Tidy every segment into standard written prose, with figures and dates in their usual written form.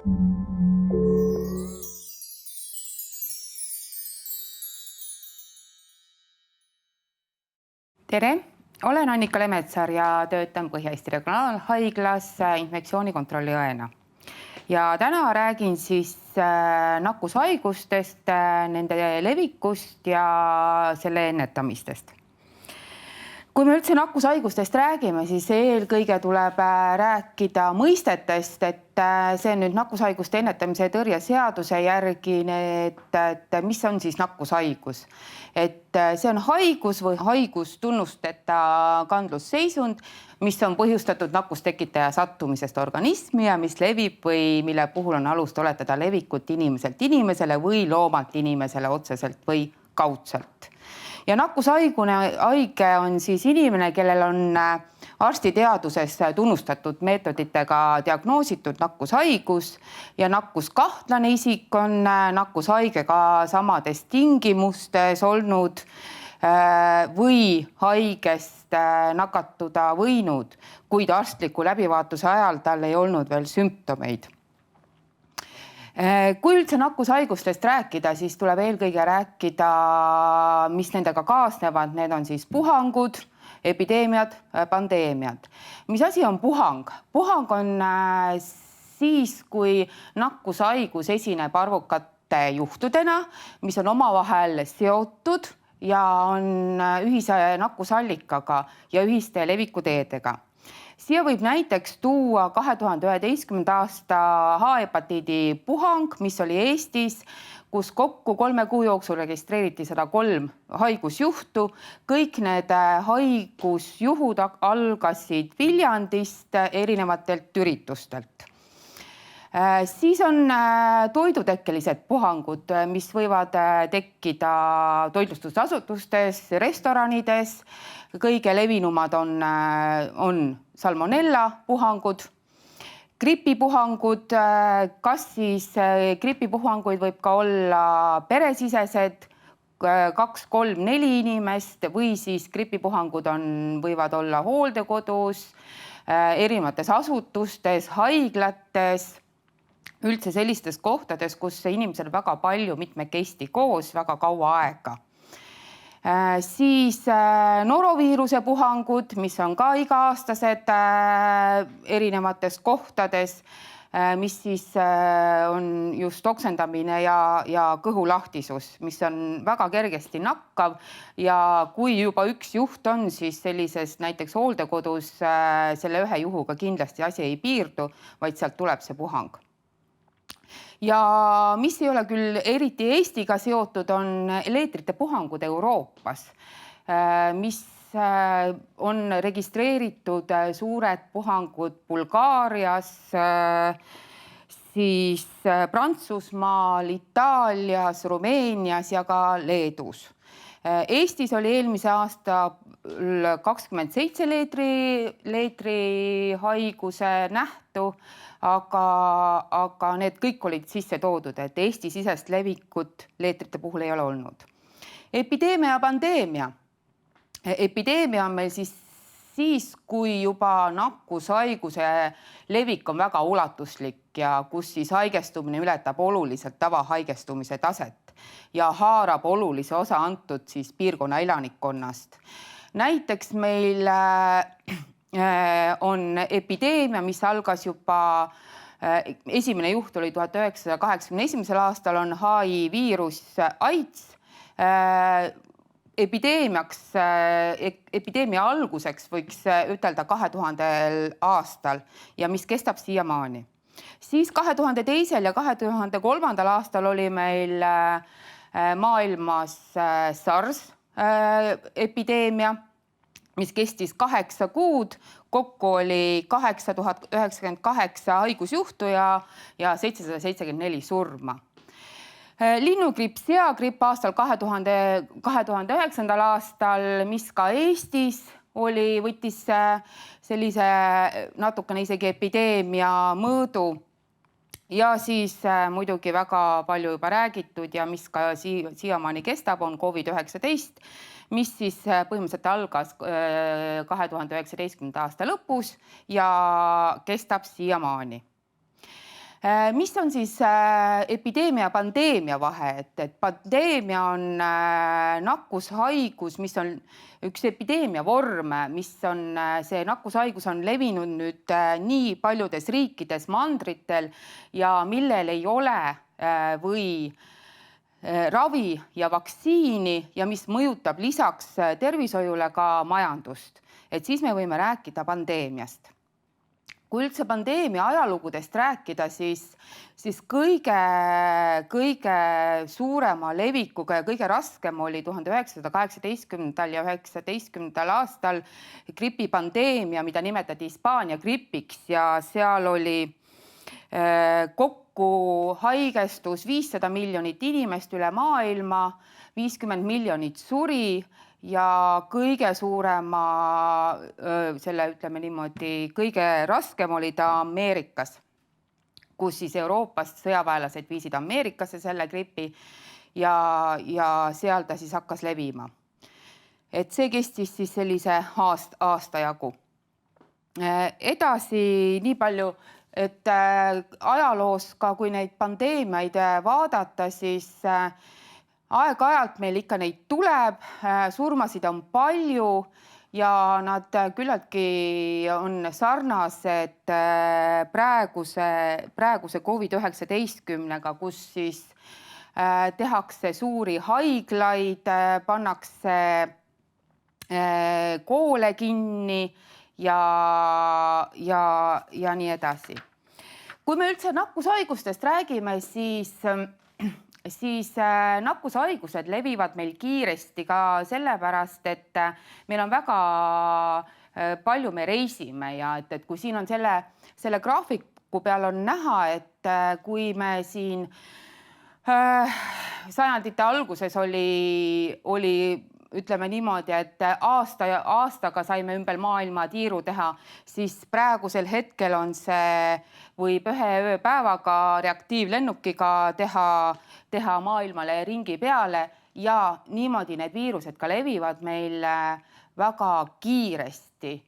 Tere! Olen Annika Lemetsar ja töötan Põhja-Eesti Regionaalhaiglas infektsioonikontrolli õena. Ja täna räägin siis nakkushaigustest, nende levikust ja selle ennetamistest. Kui me üldse nakkushaigustest räägime, siis eelkõige tuleb rääkida mõistetest, et see on nüüd nakkushaiguste ennetamise ja tõrje seaduse järgi, et mis on siis nakkushaigus. Et see on haigus või haigustunnusteta kandlusseisund, mis on põhjustatud nakkustekitaja sattumisest organismi ja mis levib või mille puhul on alust oletada levikut inimeselt inimesele või loomalt inimesele otseselt või kaudselt. Ja nakkushaige on siis inimene, kellel on arstiteaduses tunnustatud meetoditega diagnoositud nakkushaigus ja nakkuskahtlane isik on nakkushaige ka samades tingimustes olnud või haigest nakatuda võinud, kuid arstliku läbivaatuse ajal tal ei olnud veel sümptomeid. Kui üldse nakkushaigustest rääkida, siis tuleb eelkõige rääkida, mis nendega kaasnevad. Need on siis puhangud, epideemiad, pandeemiad. Mis asi on puhang? Puhang on siis, kui nakkushaigus esineb arvukate juhtudena, mis on omavahel seotud ja on ühise nakkusallikaga ja ühiste levikuteedega. Siia võib näiteks tuua 2011. aasta H-hepatiidi puhang, mis oli Eestis, kus kokku 3 kuu jooksul registreeriti 103 haigusjuhtu. Kõik need haigusjuhud algasid Viljandist erinevatelt üritustelt. Siis on toidutekkelised puhangud, mis võivad tekkida toitlustusasutustes, restoranides. Kõige levinumad on salmonella puhangud, gripipuhangud, kas siis gripipuhanguid võib ka olla peresisesed, 2, 3, 4 inimest või siis gripipuhangud võivad olla hooldekodus, erinevates asutustes, haiglates, üldse sellistes kohtades, kus inimesel väga palju mitmekesti koos väga kaua aega. Siis noroviiruse puhangud, mis on ka iga-aastased erinevates kohtades, mis siis on just oksendamine ja kõhulahtisus, mis on väga kergesti nakkav ja kui juba üks juht on, siis sellises näiteks hooldekodus selle ühe juhuga kindlasti asi ei piirdu, vaid sealt tuleb see puhang. Ja mis ei ole küll eriti Eestiga seotud, on leetrite puhangud Euroopas, mis on registreeritud suured puhangud Bulgaarias, siis Prantsusmaal, Itaalias, Rumeenias ja ka Leedus. Eestis oli eelmise aasta 27 leetri haiguse nähtu, aga need kõik olid sisse toodud, et Eesti-sisest levikut leetrite puhul ei ole olnud. Epideemia ja pandeemia. Epideemia on meil siis, kui juba nakkushaiguse levik on väga ulatuslik ja kus siis haigestumine ületab oluliselt tavahaigestumise taset ja haarab olulise osa antud siis piirkonna elanikkonnast. Näiteks meil on epideemia, mis algas juba, esimene juht oli 1981. aastal, on HIV-viirus AIDS. Epideemia alguseks võiks ütelda 2000. aastal ja mis kestab siiamaani. Siis 2002. ja 2003. aastal oli meil maailmas SARS epideemia, mis kestis 8 kuud, kokku oli 8098 haigusjuhtu ja 774 surma. Linnugripp, seagripp aastal 2009. aastal, mis ka Eestis võttis sellise natukene isegi epideemia mõõdu ja siis muidugi väga palju juba räägitud ja mis ka siiamaani kestab, on COVID-19, mis siis põhimõtteliselt algas 2019. aasta lõpus ja kestab siiamaani. Mis on siis epideemia ja pandeemia vahe, et pandeemia on nakkushaigus, mis on üks epideemia vorm, see nakkushaigus on levinud nüüd nii paljudes riikides, mandritel ja millel ei ole või ravi ja vaktsiini ja mis mõjutab lisaks tervishoiule ka majandust, et siis me võime rääkida pandeemiast. Kui üldse pandeemia ajalugudest rääkida, siis kõige suurema levikuga ja kõige raskem oli 1918. ja 19. aastal gripipandeemia, mida nimetati Hispaania gripiks ja seal oli kokku haigestus 500 miljonit inimest üle maailma, 50 miljonit suri ja kõige suurema, ütleme niimoodi, kõige raskem oli ta Ameerikas, kus siis Euroopast sõjaväelased viisid Ameerikasse selle gripi ja seal ta siis hakkas levima. Et see kestis siis sellise aasta jagu. Edasi nii palju, et ajaloos ka kui neid pandeemiaid vaadata, siis aeg-ajalt meil ikka neid tuleb, surmasid on palju ja nad küllaltki on sarnased praeguse COVID-19-ga, kus siis tehakse suuri haiglaid, pannakse koole kinni ja nii edasi. Kui me üldse nakkushaigustest räägime, siis nakkushaigused levivad meil kiiresti ka sellepärast, et meil on väga palju, me reisime ja et kui siin on selle graafiku peal on näha, et kui me siin sajandite alguses oli ütleme niimoodi, et aastaga saime ümber maailma tiiru teha, siis praegusel hetkel on võib ühe ööpäevaga reaktiivlennukiga teha maailmale ringi peale ja niimoodi need viirused ka levivad meil väga kiiresti.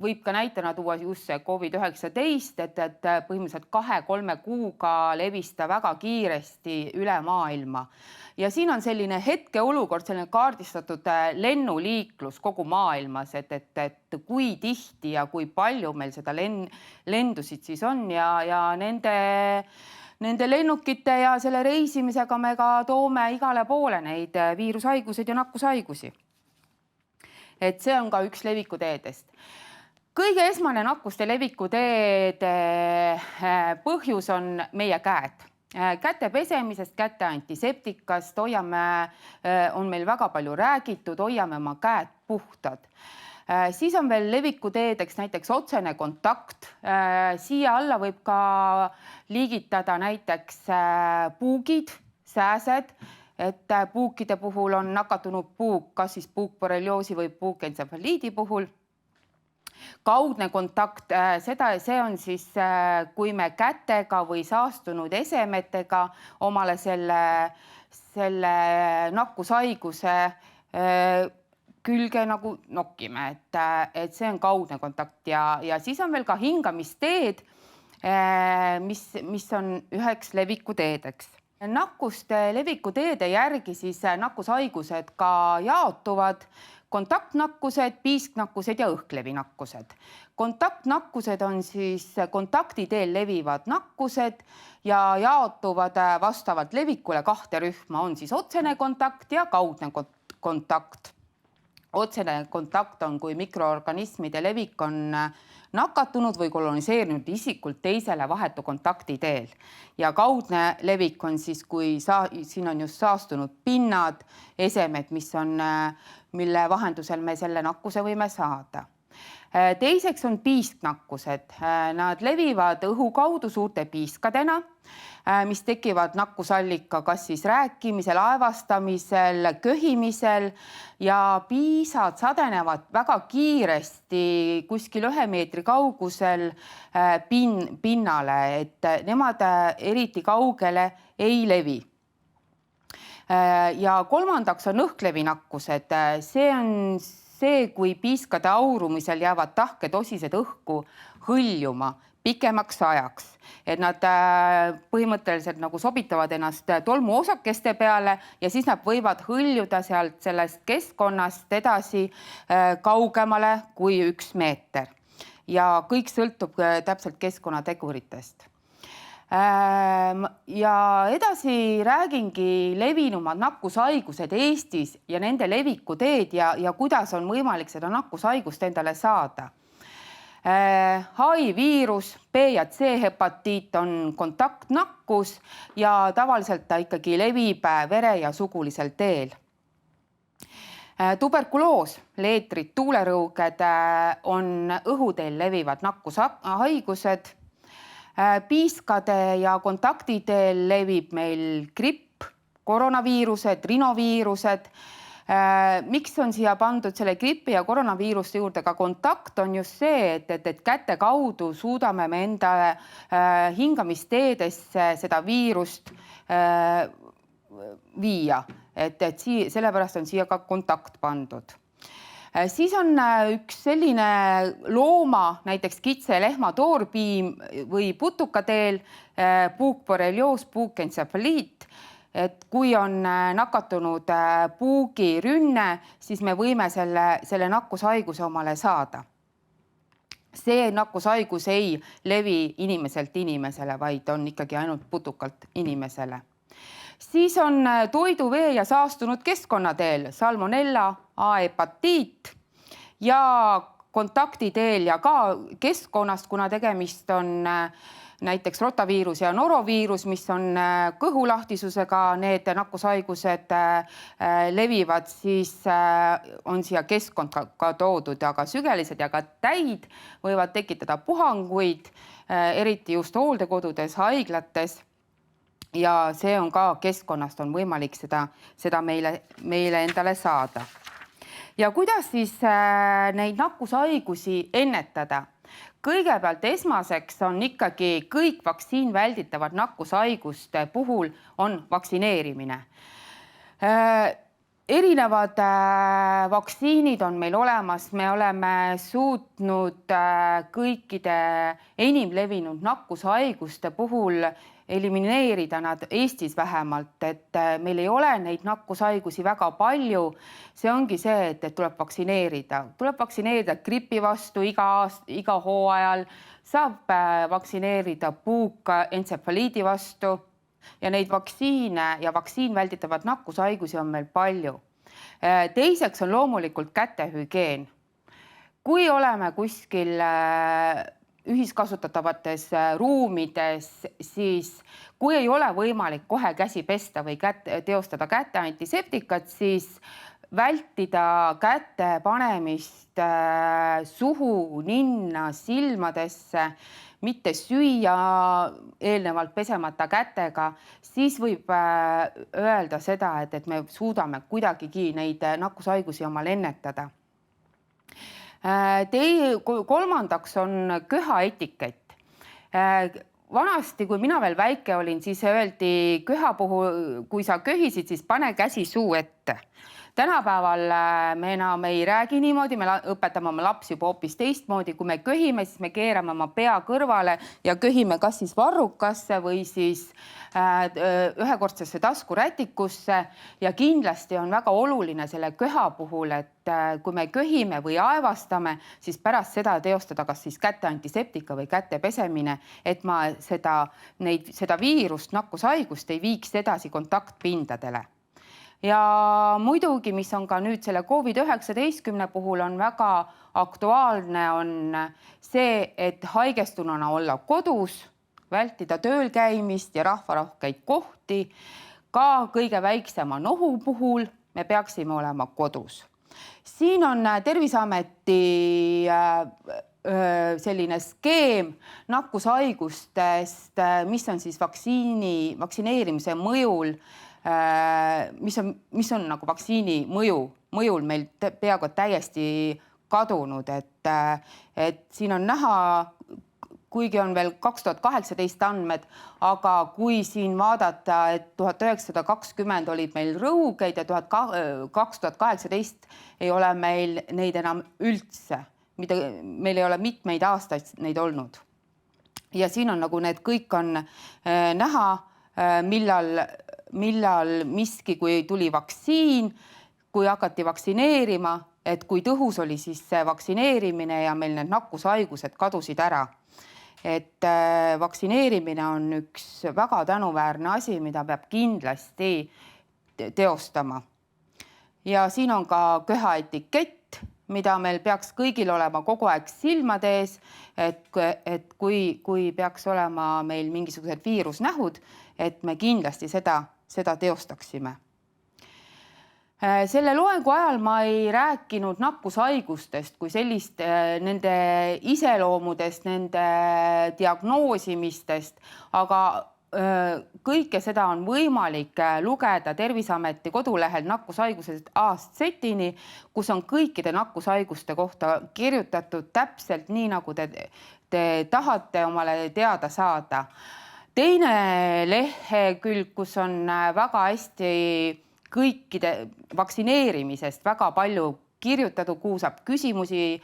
Võib ka näitena tuua just see COVID-19, et põhimõtteliselt 2-3 kuuga levis ta väga kiiresti üle maailma. Ja siin on selline hetkeolukord, selline kaardistatud lennuliiklus kogu maailmas, et kui tihti ja kui palju meil seda lendusid siis on ja nende lennukite ja selle reisimisega me ka toome igale poole neid viirushaigused ja nakkushaigusi. Et see on ka üks levikuteedest. Kõige esmane nakkuste levikuteede põhjus on meie käed. Käte pesemisest, käte antiseptikast, on meil väga palju räägitud, hoiame oma käed puhtad. Siis on veel levikuteedeks näiteks otsene kontakt. Siia alla võib ka liigitada näiteks puugid, sääsed, et puukide puhul on nakatunud puuk, kas siis puukborrelioosi või puukentsefaliidi puhul. Kaudne kontakt, see on siis, kui me kätega või saastunud esemetega omale selle nakkushaiguse külge nagu nokkime, et see on kaudne kontakt ja siis on veel ka hingamisteed, mis on üheks levikuteedeks. Nakkuste levikuteede järgi siis nakkushaigused ka jaotuvad, kontaktnakkused, piisknakkused ja õhklevinakkused. Kontaktnakkused on siis kontakti teel levivad nakkused ja jaotuvad vastavalt levikule 2 rühma, on siis otsene kontakt ja kaudne kontakt. Otsene kontakt on, kui mikroorganismide levik on nakatunud või koloniseerinud isikult teisele vahetu kontakti teel. Ja kaudne levik on siis, kui siin on just saastunud pinnad, esemed, mille vahendusel me selle nakkuse võime saada. Teiseks on piisknakkused. Nad levivad õhu kaudu suurte piiskadena, mis tekivad nakkusallika kas siis rääkimisel, aevastamisel, köhimisel ja piisad sadenevad väga kiiresti kuskil 1 meetri kaugusel pinnale, et nemad eriti kaugele ei levi. Ja kolmandaks on õhklevinakkused. See on see, kui piiskade aurumisel jäävad tahked osised õhku hõljuma. pikemaks ajaks, et nad põhimõtteliselt nagu sobitavad ennast tolmuosakeste peale ja siis nad võivad hõljuda sealt sellest keskkonnast edasi kaugemale kui 1 meeter. Ja kõik sõltub täpselt keskkonnateguritest. Ja edasi räägingi levinumad nakkushaigused Eestis ja nende levikuteed ja kuidas on võimalik seda nakkushaigust endale saada. HIV-viirus, B ja C hepatiit on kontaktnakkus ja tavaliselt ta ikkagi levib vere- ja sugulisel teel. Tuberkuloos, leetrid, tuulerõuged on õhuteel levivad nakkushaigused. Piiskade ja kontaktiteel levib meil gripp, koronaviirused, rinoviirused. Miks on siia pandud selle gripi ja koronaviiruste juurde ka kontakt, on just see, et käte kaudu suudame me enda hingamisteedesse seda viirust viia, et sellepärast on siia ka kontakt pandud. Siis on üks selline looma, näiteks kitse, lehma, toorpiim või putukateel, puukborrelioos, puukentsefaliit. Et kui on nakatunud puugirünne, siis me võime selle nakkushaiguse omale saada. See nakkushaigus ei levi inimeselt inimesele, vaid on ikkagi ainult putukalt inimesele. Siis on toidu, vee ja saastunud keskkonnateel, salmonella, A-hepatiit ja kontaktiteel ja ka keskkonnast, kuna tegemist on näiteks rotaviirus ja noroviirus, mis on kõhulahtisusega, need nakkushaigused levivad, siis on siia keskkond ka toodud, aga sügelised ja ka täid võivad tekitada puhanguid, eriti just hooldekodudes, haiglates. Ja see on ka keskkonnast on võimalik seda meile endale saada. Ja kuidas siis neid nakkushaigusi ennetada? Kõigepealt esmaseks on ikkagi kõik vaktsiin välditavad nakkushaiguste puhul on vaktsineerimine. Erinevad vaktsiinid on meil olemas, me oleme suutnud kõikide enim levinud nakkushaiguste puhul elimineerida nad Eestis vähemalt, et meil ei ole neid nakkushaigusi väga palju. See ongi see, et tuleb vaktsineerida. Tuleb vaktsineerida gripi vastu iga hooajal, saab vaktsineerida puukentsefaliidi vastu ja neid vaktsiine ja vaktsiin välditavad nakkushaigusi on meil palju. Teiseks on loomulikult kätehügieen. Kui oleme kuskil ühiskasutatavates ruumides, siis kui ei ole võimalik kohe käsi pesta või teostada käte antiseptikat, siis vältida käte panemist suhu, ninna, silmadesse, mitte süüa eelnevalt pesemata kätega, siis võib öelda seda, et me suudame kuidagigi neid nakkushaigusi omal ennetada. Kolmandaks on köhaetikett. Vanasti, kui mina veel väike olin, siis öeldi köha puhul, kui sa köhisid, siis pane käsi suu ette. Tänapäeval me enam ei räägi niimoodi, me õpetame oma lapsi juba hoopis teistmoodi. Kui me köhime, siis me keerame oma pea kõrvale ja köhime kas siis varrukasse või siis ühekordsesse taskurätikusse. Ja kindlasti on väga oluline selle köha puhul, et kui me köhime või aevastame, siis pärast seda teostada kas siis käte antiseptika või käte pesemine, et ma seda viirust, nakkushaigust ei viiks edasi kontaktpindadele. Ja muidugi, mis on ka nüüd selle COVID-19 puhul on väga aktuaalne, on see, et haigestununa olla kodus, vältida tööl käimist ja rahvarohkeid kohti. Ka kõige väiksema nohu puhul me peaksime olema kodus. Siin on Terviseameti selline skeem nakkushaigustest, mis on siis vaktsineerimise mõjul, mis on nagu vaktsiini mõjul meil peaaegu täiesti kadunud, et siin on näha, kuigi on veel 2018 andmed, aga kui siin vaadata, et 1920 olid meil rõugeid ja 2018 ei ole meil neid enam üldse, meil ei ole mitmeid aastaid neid olnud. ja siin on nagu need kõik on näha, millal miski, kui tuli vaktsiin, kui hakati vaktsineerima, et kui tõhus oli siis see vaktsineerimine ja meil need nakkushaigused kadusid ära. Et vaktsineerimine on üks väga tänuväärne asi, mida peab kindlasti teostama. Ja siin on ka köhaetikett, mida meil peaks kõigil olema kogu aeg silmade ees, et kui peaks olema meil mingisugused viirusnähud, et me kindlasti seda teostaksime. Selle loengu ajal ma ei rääkinud nakkushaigustest kui sellist, nende iseloomudest, nende diagnoosimistest, aga kõike seda on võimalik lugeda Terviseameti kodulehel nakkushaigused A-Z-ini, kus on kõikide nakkushaiguste kohta kirjutatud täpselt nii, nagu te tahate omale teada saada. Teine lehekülg, kus on väga hästi kõikide vaktsineerimisest väga palju kirjutatud, kuhu saab küsimusi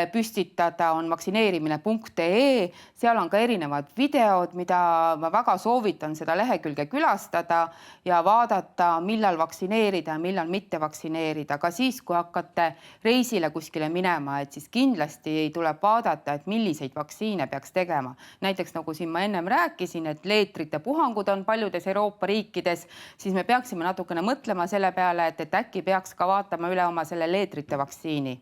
püstitada, on vaktsineerimine.ee. Seal on ka erinevad videod, mida ma väga soovitan seda lehekülge külastada ja vaadata, millal vaktsineerida ja millal mitte vaktsineerida. Ka siis, kui hakkate reisile kuskile minema, et siis kindlasti tuleb vaadata, et milliseid vaktsiine peaks tegema. Näiteks nagu siin ma ennem rääkisin, et leetrite puhangud on paljudes Euroopa riikides, siis me peaksime natukene mõtlema selle peale, et äkki peaks ka vaatama üle oma selle leetrite vaktsiini.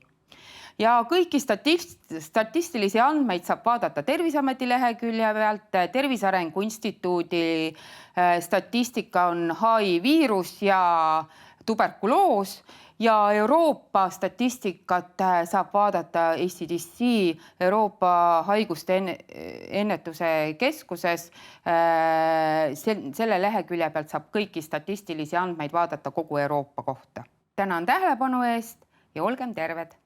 Ja kõiki statistilisi andmeid saab vaadata Terviseameti lehekülje pealt. Tervise Arengu Instituudi statistika on HIV-viirus ja tuberkuloos ja Euroopa statistikat saab vaadata ECDC Euroopa haiguste ennetuse keskuses. Selle lehekülje pealt saab kõiki statistilisi andmeid vaadata kogu Euroopa kohta. Tänan tähelepanu eest ja olgem terved!